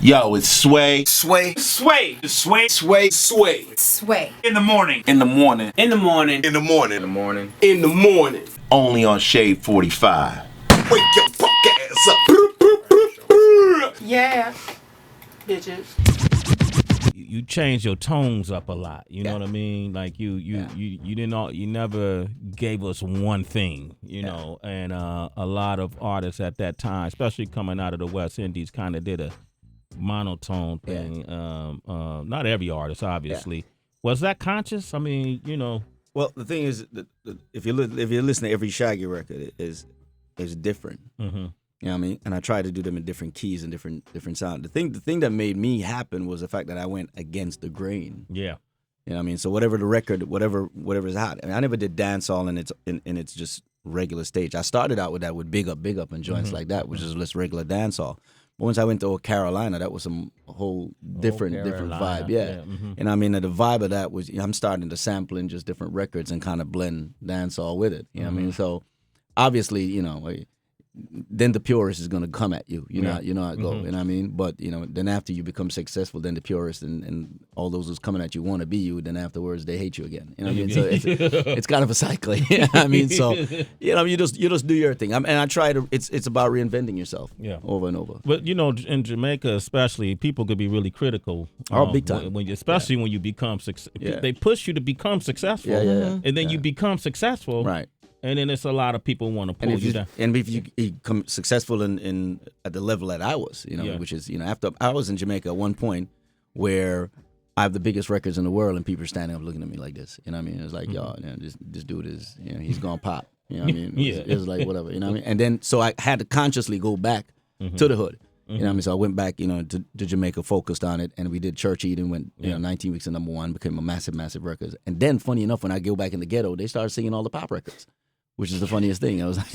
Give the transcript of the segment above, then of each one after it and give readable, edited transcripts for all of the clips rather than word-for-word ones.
Yo, it's Sway. Sway. Sway. Sway. Sway. Sway. Sway. In the morning. In the morning. In the morning. In the morning. In the morning. In the morning. Only on Shade 45. Wake your fuck ass up. Yeah. Bitches. You change your tones up a lot. You know what I mean? Like you never gave us one thing, you know. And a lot of artists at that time, especially coming out of the West Indies, kind of did a monotone thing. Not every artist, obviously. Was that conscious? I mean, you know. Well, the thing is, if you listen to every Shaggy record, it is different. Mm-hmm. You know what I mean? And I tried to do them in different keys and different sound. The thing that made me happen was the fact that I went against the grain. Yeah. You know what I mean? So whatever the record, whatever's hot. I mean, I never did dancehall in its just regular stage. I started out with that with Big Up and joints like that, which is just regular dancehall. But once I went to Carolina, that was some whole different vibe. Yeah. Mm-hmm. And I mean, the vibe of that was, I'm starting to sample in just different records and kind of blend dancehall with it. You know what I mean? So obviously, you know, then the purist is going to come at you. You know how it go. You know what I mean? But, you know, then after you become successful, then the purist and all those who's coming at you want to be you. Then afterwards, they hate you again. You know what I mean? So it's kind of a cycle. You know what I mean? So, you know, you just do your thing. And I try to, it's about reinventing yourself over and over. But, you know, in Jamaica especially, people could be really critical. Big time. Especially when you become successful. They push you to become successful. And then you become successful. Right. And then it's a lot of people want to pull you down. And if you become successful in at the level that I was, you know, which is, you know, after I was in Jamaica at one point where I have the biggest records in the world and people are standing up looking at me like this. You know what I mean? It's like, y'all, you know, this dude is, you know, he's gonna pop. You know what I mean? It's like whatever. You know what I mean? And then so I had to consciously go back to the hood. You know what I mean? So I went back, you know, to Jamaica, focused on it, and we did Church Eden, went, you know, 19 weeks to number one, became a massive record. And then, funny enough, when I go back in the ghetto, they started singing all the pop records. Which is the funniest thing. I was like,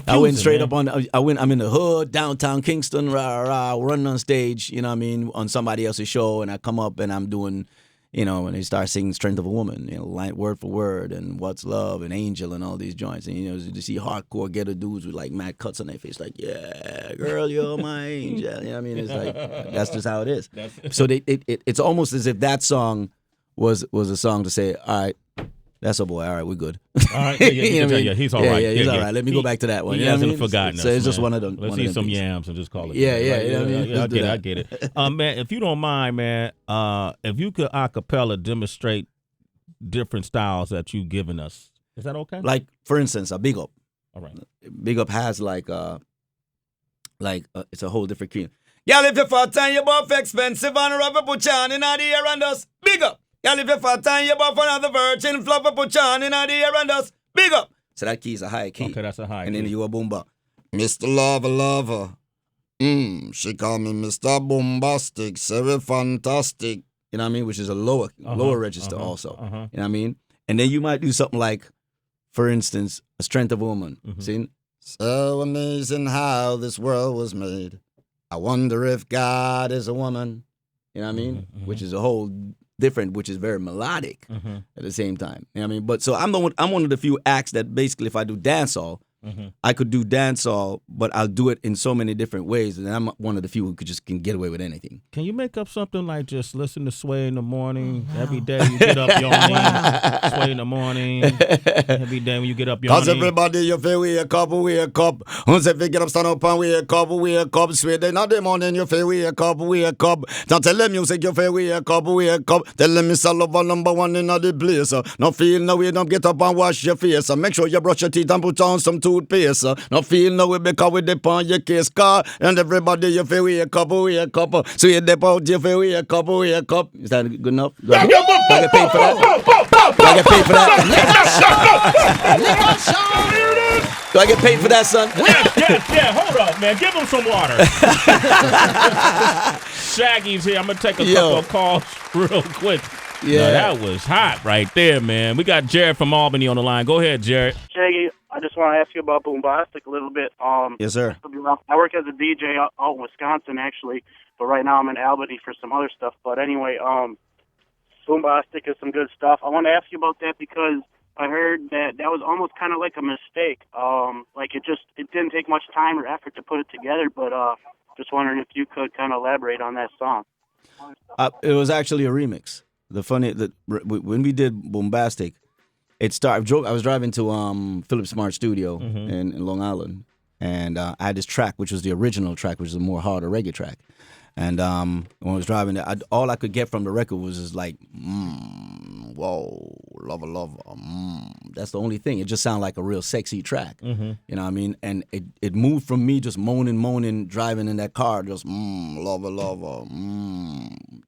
I went straight up on. I'm in the hood, downtown Kingston, running on stage. You know what I mean, on somebody else's show, and I come up and I'm doing, you know, and they start singing "Strength of a Woman," you know, line word for word, and "What's Love" and "Angel" and all these joints. And you know, you see hardcore ghetto dudes with like mad cuts on their face, like, "Yeah, girl, you're my angel." You know what I mean? It's like that's just how it is. So it's almost as if that song was a song to say, all right. That's a boy. All right, we're good. All right, he's all right. Yeah, he's all right. Let me go back to that one. He hasn't forgotten us. So it's just man. one of them. Let's eat some yams and just call it. Yeah. You know what I mean? I get it. Man, if you don't mind, man, if you could acapella demonstrate different styles that you've given us, is that okay? Like, for instance, a Big Up. All right. Big Up has like it's a whole different key. Y'all, if you're fat and you're both expensive and rubber put on in the air and us, Big Up. Y'all, if you're fat and you're buff another virgin, flopper put on in the air and us, Big Up. So that key is a high key. Okay, that's a high and key. And then you a boom bap. Mr. Lover. She call me Mr. Bombastic, very fantastic. You know what I mean? Which is a lower register also. You know what I mean? And then you might do something like, for instance, A Strength of a Woman. See? So amazing how this world was made. I wonder if God is a woman. You know what I mean? Which is a whole different, which is very melodic at the same time. You know what I mean? But so I'm one of the few acts that basically, if I do dancehall, I could do dancehall, but I'll do it in so many different ways, and I'm one of the few who can get away with anything. Can you make up something like just listen to Sway in the morning? Every day you get up yawning. Sway in the morning. Every day when you get up yawning. Cause everybody you feel wake up. Once if you get up, stand up and wake up. Sway then in the morning you feel wake up. Don't tell them music you feel wake up. Tell them it's all over number one in the place. No feel no way, don't get up and wash your face. Make sure you brush your teeth and put on some toothpaste. No feel no way because we dip on your case car. And everybody you feel wake up. So you dip out you feel wake up. Is that good enough? Do I get paid for that? Do I get paid for that, son? Yeah. Hold up, man. Give him some water. Shaggy's here. I'm going to take a couple of calls real quick. Yeah. No, that was hot right there, man. We got Jared from Albany on the line. Go ahead, Jared. Shaggy, I just want to ask you about Boombastic a little bit. Yes, sir. I work as a DJ out in Wisconsin, actually, but right now I'm in Albany for some other stuff. But anyway, Boombastic is some good stuff. I want to ask you about that because I heard that was almost kind of like a mistake. Like it didn't take much time or effort to put it together, but Just wondering if you could kind of elaborate on that song. It was actually a remix. When we did Bombastic, it started. I was driving to Philip Smart Studio in Long Island, and I had this track, which was the original track, which is a more harder reggae track. And when I was driving there, all I could get from the record was just like, whoa, lover. That's the only thing. It just sounded like a real sexy track. You know what I mean? And it moved from me just moaning, driving in that car, just lover,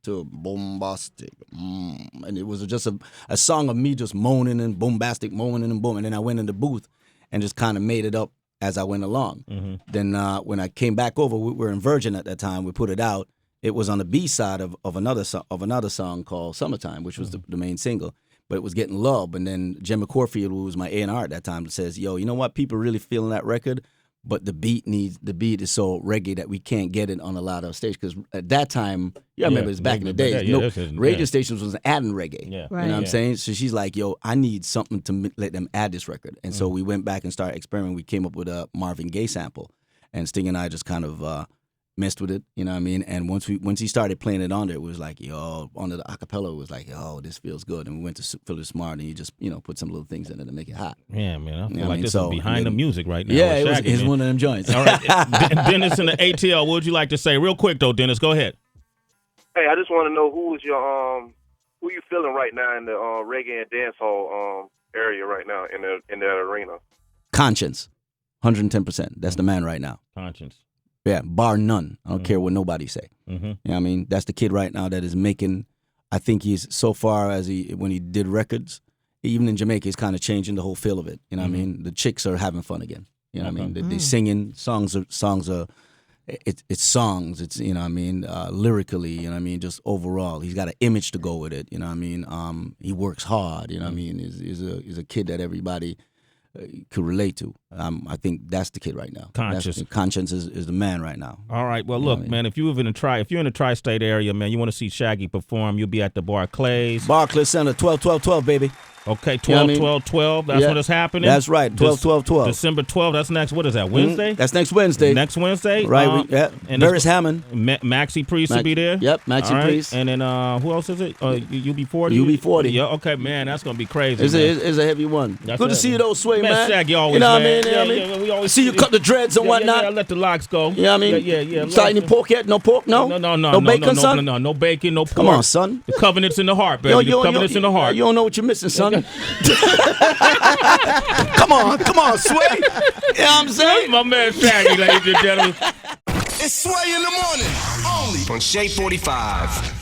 to bombastic. And it was just a song of me just moaning and bombastic, moaning and boom. And then I went in the booth and just kind of made it up as I went along. Then when I came back over, we were in Virgin at that time. We put it out. It was on the B side of another song called Summertime, which was the main single. But it was getting love. And then Jim McCorfield, who was my A&R at that time, says, "Yo, you know what? People really feeling that record, but the beat is so reggae that we can't get it on a lot of stages." Because at that time, I remember it's back in the days. Radio stations was adding reggae. Yeah. Right. You know what I'm saying? So she's like, "Yo, I need something to let them add this record." And so we went back and started experimenting. We came up with a Marvin Gaye sample, and Sting and I just kind of messed with it. You know what I mean? And once he started playing it on there, it was like, yo, on the acapella, it was like, yo, this feels good. And we went to Philip Smart, and he just put some little things in it to make it hot. Yeah, man. I feel You know like what this I is mean? behind the music right now. Yeah, with it Shaggy, was man. one of them joints. All right. Dennis in the ATL, what would you like to say? Real quick, though, Dennis. Go ahead. Hey, I just want to know who you feeling right now in the reggae and dancehall area right now in that arena. Conscience, 110%. That's the man right now. Conscience. Yeah, bar none. I don't care what nobody say. You know what I mean? That's the kid right now that is making. I think he's so far as when he did records, even in Jamaica, he's kind of changing the whole feel of it. You know what I mean? The chicks are having fun again. You know what I mean? They singing songs are. It's songs. It's you know what I mean lyrically. You know what I mean? Just overall, he's got an image to go with it. You know what I mean? He works hard. You know what I mean? He's a kid that everybody could relate to. I think that's the kid right now. Conscience is the man right now. All right. Well, look, man. If you're in the tri-state area, man, you want to see Shaggy perform, you'll be at the Barclays Center, 12-12-12, baby. Okay, 12, You know what I mean? 12, 12. That's when it's happening. That's right. 12-12-12. December 12th. That's next. What is that? Wednesday. That's next Wednesday. Next Wednesday. Right. And Barris Hammond. Maxie Priest will be there. Yep. Maxie Priest. And then who else is it? UB40. UB40. Yeah. Okay, man. That's gonna be crazy. It's a heavy one. Good to see you though, Sway, man. Shaggy always, you know what I man. mean? Yeah, we always see you cut the dreads and whatnot. Yeah, let the locks go. You know what I mean? Yeah. Got any pork yet? No pork? No. No bacon, son. No bacon. No pork. Come on, son. The covenant's in the heart, baby. The covenant's in the heart. You don't know what you're missing, son. Come on, Sway. You know what I'm saying? My man Shaggy, ladies and gentlemen. It's Sway in the morning, only on Shade 45.